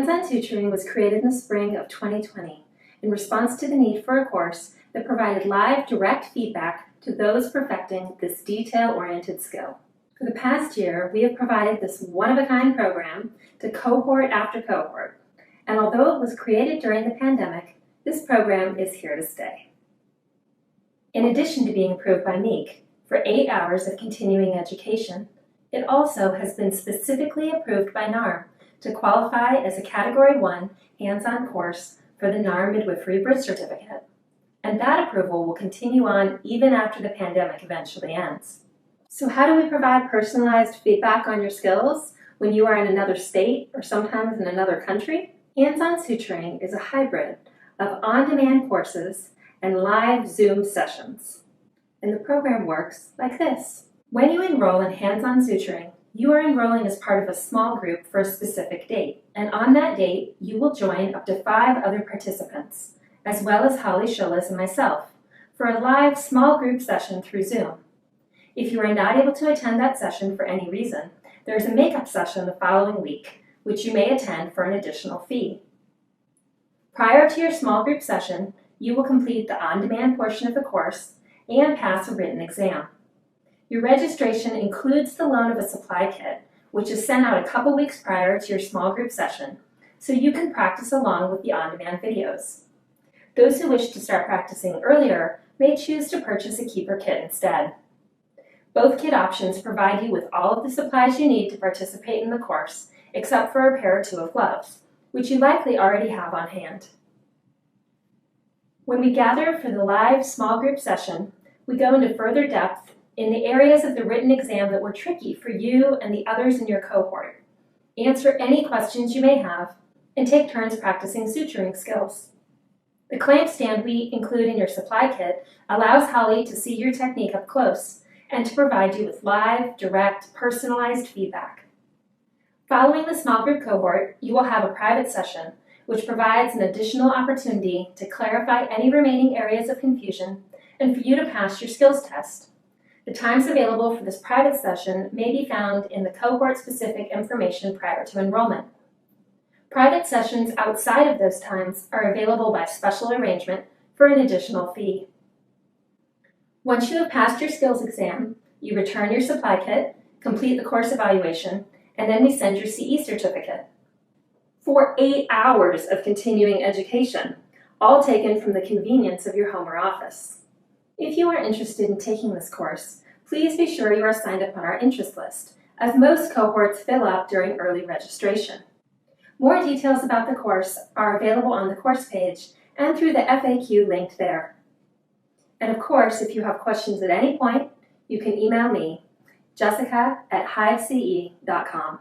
Hands-on Suturing was created in the spring of 2020 in response to the need for a course that provided live, direct feedback to those perfecting this detail-oriented skill. For the past year, we have provided this one-of-a-kind program to cohort after cohort, and although it was created during the pandemic, this program is here to stay. In addition to being approved by MEEC for 8 hours of continuing education, it also has been specifically approved by NARM to qualify as a Category 1 hands-on course for the NARM Midwifery Birth Certificate, and that approval will continue on even after the pandemic eventually ends. So how do we provide personalized feedback on your skills when you are in another state or sometimes in another country? Hands-on Suturing is a hybrid of on-demand courses and live Zoom sessions. And the program works like this. When you enroll in Hands-on Suturing, you are enrolling as part of a small group for a specific date. And on that date, you will join up to 5 other participants, as well as Holly Scholas and myself, for a live small group session through Zoom. If you are not able to attend that session for any reason, there is a makeup session the following week, which you may attend for an additional fee. Prior to your small group session, you will complete the on-demand portion of the course and pass a written exam. Your registration includes the loan of a supply kit, which is sent out a couple weeks prior to your small group session, so you can practice along with the on-demand videos. Those who wish to start practicing earlier may choose to purchase a keeper kit instead. Both kit options provide you with all of the supplies you need to participate in the course, except for a pair or 2 of gloves, which you likely already have on hand. When we gather for the live small group session, we go into further depth in the areas of the written exam that were tricky for you and the others in your cohort, answer any questions you may have, and take turns practicing suturing skills. The clamp stand we include in your supply kit allows Holly to see your technique up close and to provide you with live, direct, personalized feedback. Following the small group cohort, you will have a private session, which provides an additional opportunity to clarify any remaining areas of confusion and for you to pass your skills test. The times available for this private session may be found in the cohort-specific information prior to enrollment. Private sessions outside of those times are available by special arrangement for an additional fee. Once you have passed your skills exam, you return your supply kit, complete the course evaluation, and then we send your CE certificate. For 8 hours of continuing education, all taken from the convenience of your home or office. If you are interested in taking this course, please be sure you are signed up on our interest list, as most cohorts fill up during early registration. More details about the course are available on the course page and through the FAQ linked there. And of course, if you have questions at any point, you can email me, Jessica@HiveCE.com.